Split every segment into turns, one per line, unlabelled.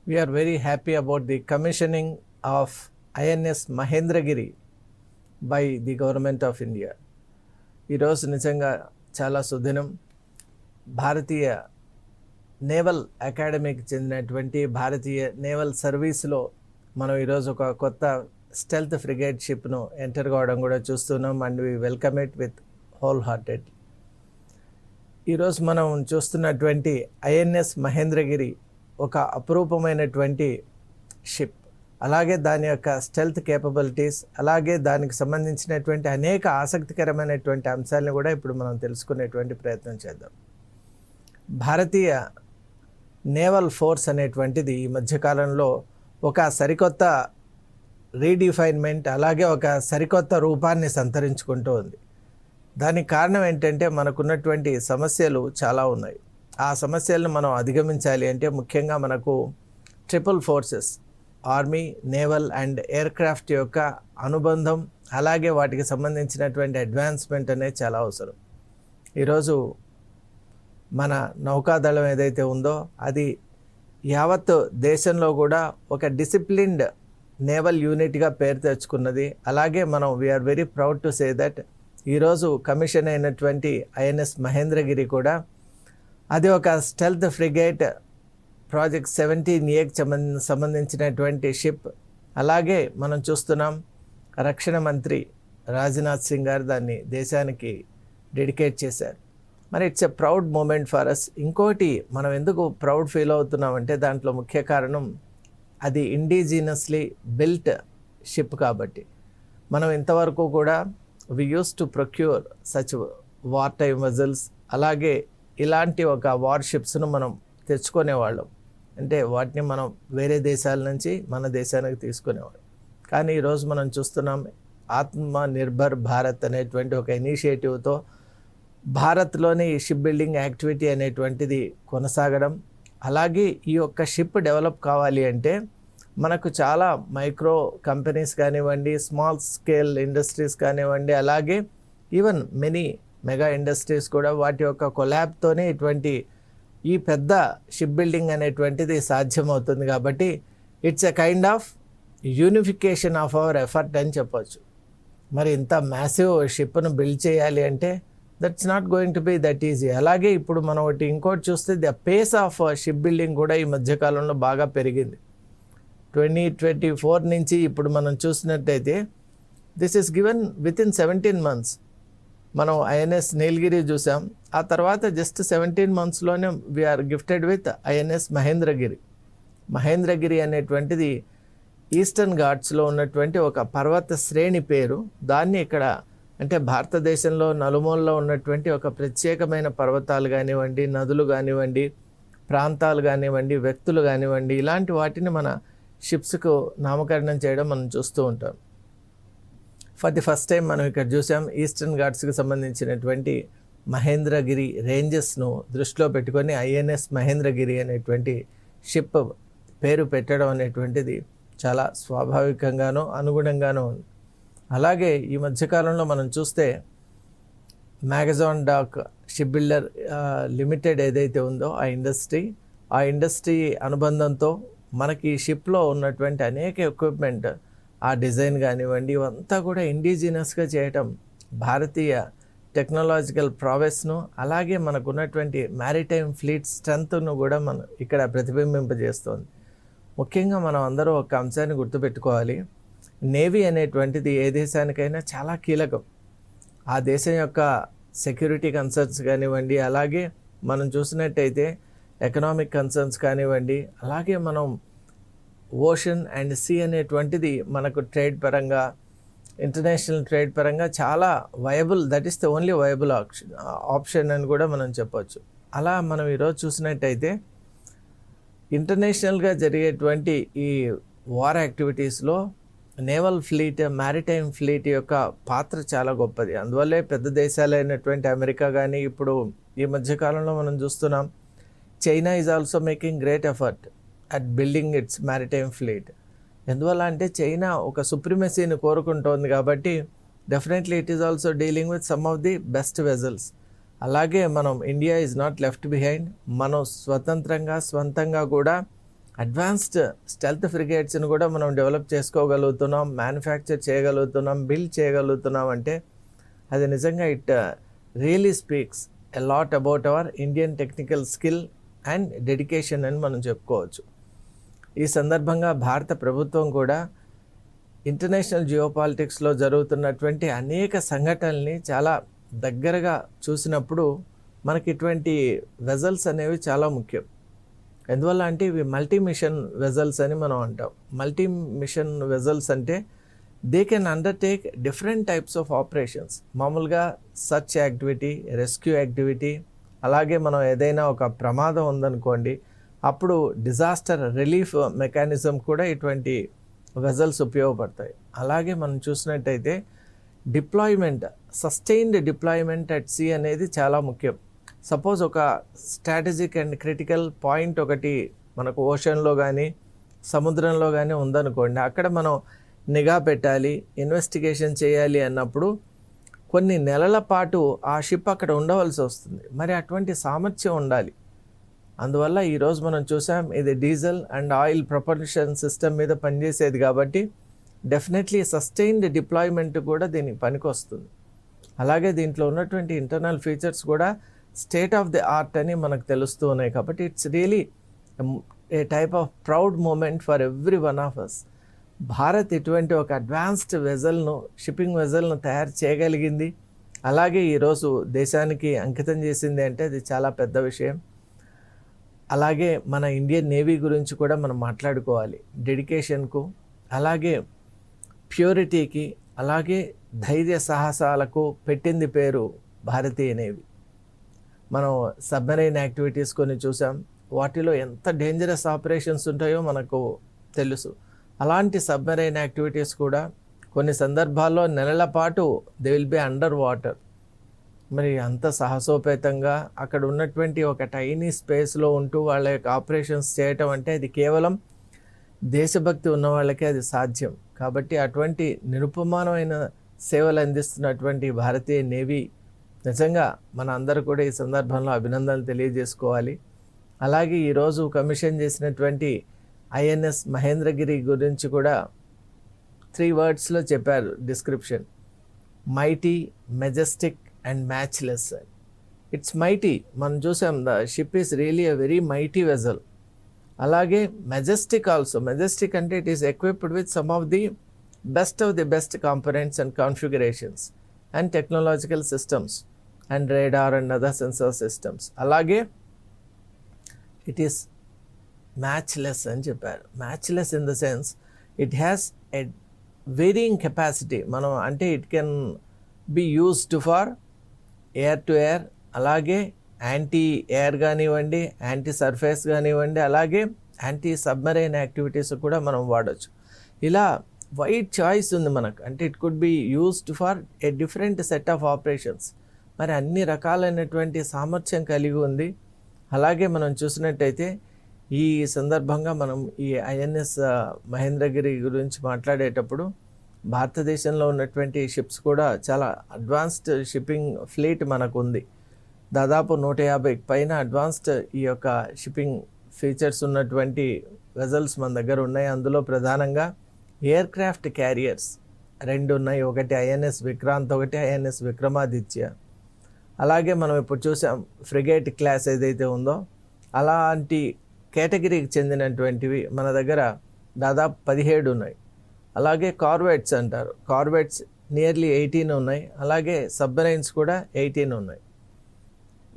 We are very happy about the commissioning of INS Mahendragiri by the Government of India. ఈరోజు నిజంగా చాలా సుదినం. భారతీయ naval అకాడమీకి చెందినటువంటి భారతీయ naval సర్వీస్లో మనం ఈరోజు ఒక కొత్త స్టెల్త్ ఫ్రిగేట్ షిప్ను ఎంటర్ కావడం కూడా చూస్తున్నాం. And we welcome it with wholehearted. ఈరోజు మనం చూస్తున్నటువంటి ఐఎన్ఎస్ మహేంద్రగిరి ఒక అపురూపమైనటువంటి షిప్. అలాగే దాని యొక్క స్టెల్త్ కేపబిలిటీస్, అలాగే దానికి సంబంధించినటువంటి అనేక ఆసక్తికరమైనటువంటి అంశాలను కూడా ఇప్పుడు మనం తెలుసుకునేటువంటి ప్రయత్నం చేద్దాం. భారతీయ నేవల్ ఫోర్స్ అనేటువంటిది ఈ మధ్యకాలంలో ఒక సరికొత్త రీడిఫైన్మెంట్, అలాగే ఒక సరికొత్త రూపాన్ని సంతరించుకుంటూ ఉంది. దానికి కారణం ఏంటంటే మనకున్నటువంటి సమస్యలు చాలా ఉన్నాయి. ఆ సమస్యలను మనం అధిగమించాలి అంటే ముఖ్యంగా మనకు triple forces, army, naval and air craft యొక్క అనుబంధం, అలాగే వాటికి సంబంధించినటువంటి అడ్వాన్స్మెంట్ అనేది చాలా అవసరం. ఈరోజు మన నౌకాదళం ఏదైతే ఉందో అది యావత్ దేశంలో కూడా ఒక డిసిప్లిన్డ్ నేవల్ యూనిట్గా పేరు తెచ్చుకున్నది. అలాగే మనం we are very proud to say that ఈరోజు కమిషన్ అయినటువంటి ఐఎన్ఎస్ మహేంద్రగిరి కూడా అది ఒక స్టెల్త్ ఫ్రిగేట్ ప్రాజెక్ట్ 17Aకి సంబంధించినటువంటి షిప్. అలాగే మనం చూస్తున్నాం రక్షణ మంత్రి రాజ్నాథ్ సింగ్ గారు దాన్ని దేశానికి డెడికేట్ చేశారు. మరి it's a proud moment for us. ఇంకోటి మనం ఎందుకు ప్రౌడ్ ఫీల్ అవుతున్నామంటే దాంట్లో ముఖ్య కారణం అది ఇండిజినస్లీ బిల్ట్ షిప్ కాబట్టి. మనం ఇంతవరకు కూడా we use to procure such war time vessels, అలాగే ఇలాంటి ఒక వార్ షిప్స్ను మనం తెచ్చుకునేవాళ్ళం. అంటే వాటిని మనం వేరే దేశాల నుంచి మన దేశానికి తీసుకునేవాళ్ళం. కానీ ఈరోజు మనం చూస్తున్నాం ఆత్మ నిర్భర్ భారత్ అనేటువంటి ఒక ఇనిషియేటివ్తో భారత్లోని షిప్ బిల్డింగ్ యాక్టివిటీ అనేటువంటిది కొనసాగడం. అలాగే ఈ యొక్క షిప్ డెవలప్ కావాలి అంటే మనకు చాలా మైక్రో కంపెనీస్ కానివ్వండి, స్మాల్ స్కేల్ ఇండస్ట్రీస్ కానివ్వండి, అలాగే ఈవెన్ మెనీ మెగా ఇండస్ట్రీస్ కూడా వాటి యొక్క కొలాబ్తోనే ఇటువంటి ఈ పెద్ద షిప్ బిల్డింగ్ అనేటువంటిది సాధ్యమవుతుంది. కాబట్టి it's a kind of unification of our effort అని చెప్పొచ్చు. మరి ఇంత మ్యాసివ్ షిప్ను బిల్డ్ చేయాలి అంటే that's not going to be that easy. అలాగే ఇప్పుడు మనం ఇంకోటి చూస్తే the face of ship building కూడా ఈ మధ్యకాలంలో బాగా పెరిగింది. 2024 నుంచి ఇప్పుడు మనం చూసినట్టయితే this is given within 17 months. మనం ఐఎన్ఎస్ నీలగిరి చూసాం, ఆ తర్వాత జస్ట్ 17 monthsలోనే we are gifted with INS Mahendragiri. Mahendragiri అనేటువంటిది ఈస్టర్న్ ఘాట్స్లో ఉన్నటువంటి ఒక పర్వత శ్రేణి పేరు. దాన్ని ఇక్కడ అంటే భారతదేశంలో నలుమూలలో ఉన్నటువంటి ఒక ప్రత్యేకమైన పర్వతాలు కానివ్వండి, నదులు కానివ్వండి, ప్రాంతాలు కానివ్వండి, వ్యక్తులు కానివ్వండి, ఇలాంటి వాటిని మన షిప్స్కు నామకరణం చేయడం మనం చూస్తూ ఉంటాం. ఫర్ ది ఫస్ట్ టైం మనం ఇక్కడ చూసాం ఈస్టర్న్ ఘాట్స్కి సంబంధించినటువంటి మహేంద్రగిరి రేంజెస్ను దృష్టిలో పెట్టుకొని ఐఎన్ఎస్ మహేంద్రగిరి అనేటువంటి షిప్ పేరు పెట్టడం అనేటువంటిది చాలా స్వాభావికంగానూ అనుగుణంగానూ ఉంది. అలాగే ఈ మధ్యకాలంలో మనం చూస్తే మ్యాగజాన్ డాక్ షిప్ బిల్డర్ లిమిటెడ్ ఏదైతే ఉందో ఆ ఇండస్ట్రీ అనుబంధంతో మనకి షిప్లో ఉన్నటువంటి అనేక ఎక్విప్మెంట్, ఆ డిజైన్ కానివ్వండి, ఇవంతా కూడా ఇండిజినస్గా చేయటం భారతీయ టెక్నాలజికల్ ప్రావెస్ను, అలాగే మనకున్నటువంటి మ్యారిటైమ్ ఫ్లీట్ స్ట్రెంత్ను కూడా మనం ఇక్కడ ప్రతిబింబింపజేస్తుంది. ముఖ్యంగా మనం అందరూ ఒక అంశాన్ని గుర్తుపెట్టుకోవాలి. నేవీ అనేటువంటిది ఏ దేశానికైనా చాలా కీలకం. ఆ దేశం యొక్క సెక్యూరిటీ కన్సర్న్స్ కానివ్వండి, అలాగే మనం చూసినట్టయితే ఎకనామిక్ కన్సర్న్స్ కానివ్వండి, అలాగే మనం ఓషన్ అండ్ సీ అనేటువంటిది మనకు ట్రేడ్ పరంగా, ఇంటర్నేషనల్ ట్రేడ్ పరంగా చాలా viable, that is the only viable option అని కూడా మనం చెప్పవచ్చు. అలా మనం ఈరోజు చూసినట్టయితే ఇంటర్నేషనల్గా జరిగేటువంటి ఈ వార్ యాక్టివిటీస్లో నేవల్ ఫ్లీట్, మ్యారిటైమ్ ఫ్లీట్ యొక్క పాత్ర చాలా గొప్పది. అందువల్లే పెద్ద దేశాలైనటువంటి అమెరికా కానీ, ఇప్పుడు ఈ మధ్యకాలంలో మనం చూస్తున్నాం China is also making great effort at building it's maritime fleet. ఎందువల్ల అంటే చైనా ఒక సుప్రిమసీని కోరుకుంటోంది కాబట్టి definitely it is also dealing with some of the best vessels. అలాగే మనం India is not left behind. మనం స్వతంత్రంగా స్వంతంగా కూడా అడ్వాన్స్డ్ స్టెల్త్ ఫ్రిగేట్స్ని కూడా మనం డెవలప్ చేసుకోగలుగుతున్నాం, మ్యానుఫ్యాక్చర్ చేయగలుగుతున్నాం, బిల్డ్ చేయగలుగుతున్నాం అంటే అది నిజంగా it really speaks a lot about our Indian technical skill and dedication అని మనం చెప్పుకోవచ్చు. ఈ సందర్భంగా భారత ప్రభుత్వం కూడా ఇంటర్నేషనల్ జియోపాలిటిక్స్లో జరుగుతున్నటువంటి అనేక సంఘటనల్ని చాలా దగ్గరగా చూసినప్పుడు మనకి ఇటువంటి వెజల్స్ అనేవి చాలా ముఖ్యం. ఎందువల్ల అంటే ఇవి మల్టీ మిషన్ వెజల్స్ అని మనం అంటాం. మల్టీ మిషన్ వెజల్స్ అంటే they can undertake different types of operations. మామూలుగా సర్చ్ యాక్టివిటీ, రెస్క్యూ యాక్టివిటీ, అలాగే మనం ఏదైనా ఒక ప్రమాదం ఉందనుకోండి అప్పుడు డిజాస్టర్ రిలీఫ్ మెకానిజం కూడా ఇటువంటి వెజల్స్ ఉపయోగపడతాయి. అలాగే మనం చూసినట్టయితే deployment, sustained deployment at see అనేది చాలా ముఖ్యం. సపోజ్ ఒక స్ట్రాటజిక్ అండ్ క్రిటికల్ పాయింట్ ఒకటి మనకు ఓషన్లో కానీ సముద్రంలో కానీ ఉందనుకోండి, అక్కడ మనం నిఘా పెట్టాలి, ఇన్వెస్టిగేషన్ చేయాలి అన్నప్పుడు కొన్ని నెలల పాటు ఆ షిప్ అక్కడ ఉండవలసి వస్తుంది. మరి అటువంటి సామర్థ్యం ఉండాలి. అందువల్ల ఈరోజు మనం చూసాం ఇది diesel and oil propulsion system మీద పనిచేసేది కాబట్టి డెఫినెట్లీ సస్టైన్డ్ డిప్లాయ్మెంట్ కూడా దీనికి పనికొస్తుంది. అలాగే దీంట్లో ఉన్నటువంటి ఇంటర్నల్ ఫీచర్స్ కూడా స్టేట్ ఆఫ్ ది ఆర్ట్ అని మనకు తెలుస్తూ ఉన్నాయి. కాబట్టి it's really a type of proud moment for every one of us. Bharat ఇటువంటి ఒక అడ్వాన్స్డ్ వెజల్ను, షిప్పింగ్ వెజల్ను తయారు చేయగలిగింది, అలాగే ఈరోజు దేశానికి అంకితం చేసింది అంటే అది చాలా పెద్ద విషయం. అలాగే మన ఇండియన్ నేవీ గురించి కూడా మనం మాట్లాడుకోవాలి. డెడికేషన్కు, అలాగే ప్యూరిటీకి, అలాగే ధైర్య సాహసాలకు పెట్టింది పేరు భారతీయ నేవీ. మనం సబ్మెరైన్ యాక్టివిటీస్ కొన్ని చూసాం, వాటిలో ఎంత డేంజరస్ ఆపరేషన్స్ ఉంటాయో మనకు తెలుసు. అలాంటి సబ్మెరైన్ యాక్టివిటీస్ కూడా కొన్ని సందర్భాల్లో నెలల పాటు they will be under water. మరి అంత సాహసోపేతంగా అక్కడ ఉన్నటువంటి ఒక టైనీ స్పేస్లో ఉంటూ వాళ్ళ యొక్క ఆపరేషన్స్ చేయటం అంటే అది కేవలం దేశభక్తి ఉన్న వాళ్ళకే అది సాధ్యం. కాబట్టి అటువంటి నిరుపమానమైన సేవలు అందిస్తున్నటువంటి భారతీయ నేవీ నిజంగా మన అందరూ కూడా ఈ సందర్భంలో అభినందనలు తెలియజేసుకోవాలి. అలాగే ఈరోజు కమిషన్ చేసినటువంటి ఐఎన్ఎస్ మహేంద్రగిరి గురించి కూడా 3 wordsలో చెప్పారు description: mighty, majestic and matchless. It's mighty, మనం చూసాం the ship is really a very mighty vessel. అలాగే మెజెస్టిక్ ఆల్సో. మెజెస్టిక్ అంటే it is equipped with some of the best components and configurations and technological systems and radar and other sensor systems. అలాగే it is matchless అని చెప్పారు. Matchless in the sense it has a varying capacity. మనం అంటే it can be used for air to air, అలాగే anti air కానివ్వండి, anti surface కానివ్వండి, అలాగే anti submarine activities కూడా మనం వాడచ్చు. ఇలా వైడ్ చాయిస్ ఉంది మనకు. అంటే it could be used for a different set of operations. మరి అన్ని రకాలైనటువంటి సామర్థ్యం కలిగి ఉంది. అలాగే మనం చూసినట్టయితే ఈ సందర్భంగా మనం ఈ ఐఎన్ఎస్ మహేంద్రగిరి గురించి మాట్లాడేటప్పుడు భారతదేశంలో ఉన్నటువంటి షిప్స్ కూడా చాలా అడ్వాన్స్డ్ షిప్పింగ్ ఫ్లీట్ మనకు ఉంది. దాదాపు 150 పైన అడ్వాన్స్డ్ ఈ యొక్క షిప్పింగ్ ఫీచర్స్ ఉన్నటువంటి వెజల్స్ మన దగ్గర ఉన్నాయి. అందులో ప్రధానంగా ఎయిర్ క్రాఫ్ట్ క్యారియర్స్ 2 ఉన్నాయి. ఒకటి ఐఎన్ఎస్ విక్రాంత్, ఒకటి ఐఎన్ఎస్ విక్రమాదిత్య. అలాగే మనం ఇప్పుడు చూసాం ఫ్రిగేట్ క్లాస్ ఏదైతే ఉందో అలాంటి కేటగిరీకి చెందినటువంటివి మన దగ్గర దాదాపు 17 ఉన్నాయి. అలాగే కార్వెట్స్ అంటారు, కార్వెట్స్ నియర్లీ 18 ఉన్నాయి. అలాగే సబ్మెరైన్స్ కూడా 18 ఉన్నాయి.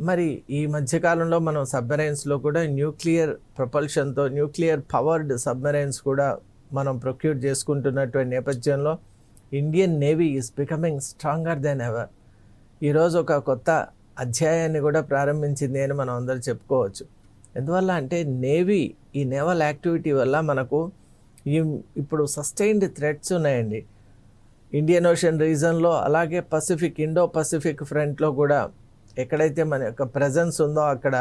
మరి ఈ మధ్యకాలంలో మనం సబ్మెరైన్స్లో కూడా న్యూక్లియర్ ప్రొపల్షన్తో న్యూక్లియర్ పవర్డ్ సబ్మెరైన్స్ కూడా మనం ప్రొక్యూర్ చేసుకుంటున్నటువంటి నేపథ్యంలో Indian navy is becoming stronger then ever. ఈరోజు ఒక కొత్త అధ్యాయాన్ని కూడా ప్రారంభించింది అని మనం అందరూ చెప్పుకోవచ్చు. ఎందువల్ల అంటే నేవీ, ఈ నేవల్ యాక్టివిటీ వల్ల మనకు ఇప్పుడు సస్టైన్డ్ థ్రెట్స్ ఉన్నాయండి ఇండియన్ ఓషన్ రీజన్లో. అలాగే పసిఫిక్, ఇండో పసిఫిక్ ఫ్రంట్లో కూడా ఎక్కడైతే మన యొక్క ప్రెజెన్స్ ఉందో అక్కడ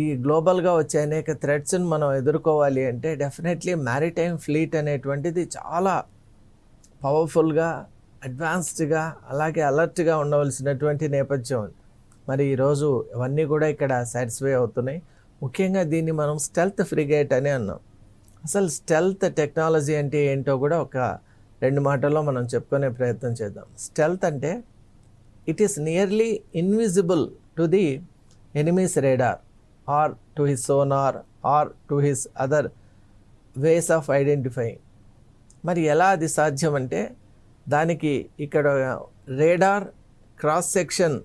ఈ గ్లోబల్గా వచ్చే అనేక థ్రెట్స్ని మనం ఎదుర్కోవాలి అంటే డెఫినెట్లీ మ్యారిటైమ్ ఫ్లీట్ అనేటువంటిది చాలా పవర్ఫుల్గా, అడ్వాన్స్డ్గా, అలాగే అలర్ట్గా ఉండవలసినటువంటి నేపథ్యం. మరి ఈరోజు ఇవన్నీ కూడా ఇక్కడ సాటిస్ఫై అవుతున్నాయి. ముఖ్యంగా దీన్ని మనం స్టెల్త్ ఫ్రిగేట్ అని అన్నాం. అసలు స్టెల్త్ టెక్నాలజీ అంటే ఏంటో కూడా ఒక 2 మాటల్లో మనం చెప్పుకునే ప్రయత్నం చేద్దాం. స్టెల్త్ అంటే it is nearly invisible to the enemy's radar or to his sonar or to his other ways of identifying. మరి ఎలా అది సాధ్యం అంటే దానికి ఇక్కడ రేడార్ క్రాస్ సెక్షన్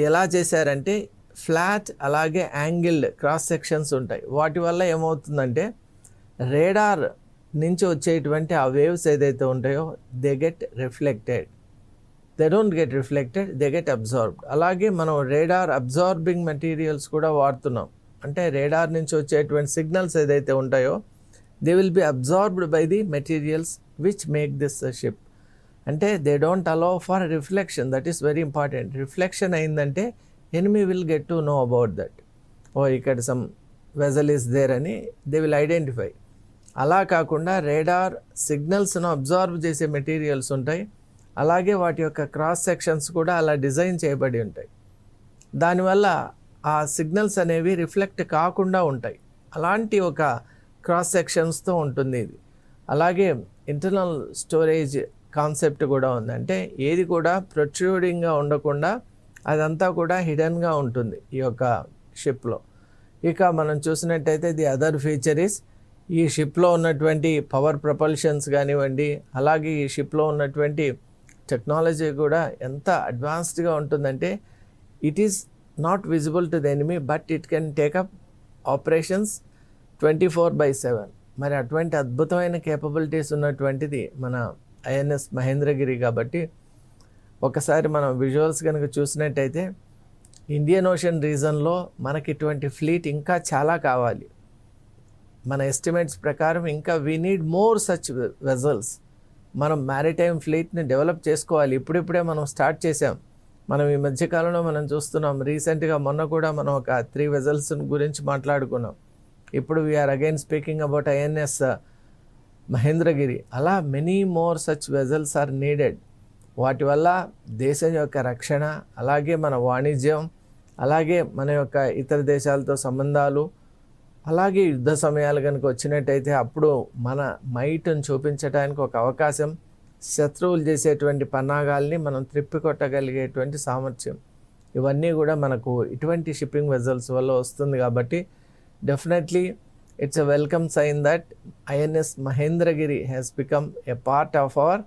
ఎలా చేశారంటే ఫ్లాట్ అలాగే యాంగిల్డ్ క్రాస్ సెక్షన్స్ ఉంటాయి. వాటి వల్ల ఏమవుతుందంటే రేడార్ నుంచి వచ్చేటువంటి ఆ వేవ్స్ ఏదైతే ఉంటాయో they get reflected, they don't get reflected, they get absorbed. అలాగే మనం రేడార్ అబ్జార్బింగ్ మెటీరియల్స్ కూడా వాడుతున్నాం. అంటే రేడార్ నుంచి వచ్చేటువంటి సిగ్నల్స్ ఏదైతే ఉంటాయో they will be absorbed by the materials which make this ship. అంటే they don't allow for reflection. That is very important. Reflection అయిందంటే enemy will get to know about that. ఇక్కడ సమ్ వెజల్ ఈస్ దేర్ అని they will identify. అలా కాకుండా radar సిగ్నల్స్ను absorb చేసే materials ఉంటాయి. అలాగే వాటి యొక్క క్రాస్ సెక్షన్స్ కూడా అలా డిజైన్ చేయబడి ఉంటాయి. దానివల్ల ఆ సిగ్నల్స్ అనేవి రిఫ్లెక్ట్ కాకుండా ఉంటాయి. అలాంటి ఒక క్రాస్ సెక్షన్స్తో ఉంటుంది ఇది. అలాగే ఇంటర్నల్ స్టోరేజ్ కాన్సెప్ట్ కూడా ఉంది. అంటే ఏది కూడా ప్రొట్రూడింగ్గా ఉండకుండా అదంతా కూడా హిడెన్గా ఉంటుంది ఈ యొక్క షిప్లో. ఇక మనం చూసినట్టయితే ది అదర్ ఫీచర్ ఈస్ ఈ షిప్లో ఉన్నటువంటి పవర్ ప్రపల్షన్స్ కానివ్వండి, అలాగే ఈ షిప్లో ఉన్నటువంటి టెక్నాలజీ కూడా ఎంత అడ్వాన్స్డ్గా ఉంటుందంటే it is not visible to the enemy but it can take up operations 24/7. మరి అటువంటి అద్భుతమైన కేపబిలిటీస్ ఉన్నటువంటిది మన ఐఎన్ఎస్ మహేంద్రగిరి. కాబట్టి ఒకసారి మనం విజువల్స్ కనుక చూసినట్టయితే ఇండియన్ ఓషన్ రీజన్లో మనకి ఇటువంటి ఫ్లీట్ ఇంకా చాలా కావాలి. మన ఎస్టిమేట్స్ ప్రకారం ఇంకా we need more such vessels. మనం మ్యారిటైమ్ ఫ్లీట్ని డెవలప్ చేసుకోవాలి. ఇప్పుడిప్పుడే మనం స్టార్ట్ చేసాం. మనం ఈ మధ్యకాలంలో మనం చూస్తున్నాం. రీసెంట్గా మొన్న కూడా మనం ఒక 3 వెజల్స్ గురించి మాట్లాడుకున్నాం. ఇప్పుడు we are again speaking about INS Mahendragiri. అలా many more such vessels are needed. వాటి వల్ల దేశం యొక్క రక్షణ, అలాగే మన వాణిజ్యం, అలాగే మన యొక్క ఇతర దేశాలతో సంబంధాలు, అలాగే యుద్ధ సమయాలు కనుక వచ్చినట్టయితే అప్పుడు మన మైట్ను చూపించడానికి ఒక అవకాశం, శత్రువులు చేసేటువంటి పన్నాగాల్ని మనం త్రిప్పికొట్టగలిగేటువంటి సామర్థ్యం, ఇవన్నీ కూడా మనకు ఇటువంటి షిప్పింగ్ వెజల్స్ వల్ల వస్తుంది. కాబట్టి definitely it's a welcome sign that INS Mahendragiri has become a part of our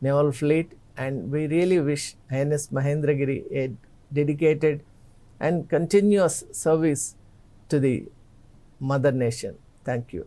naval fleet, and we really wish INS Mahendragiri a dedicated and continuous service to the mother nation. Thank you.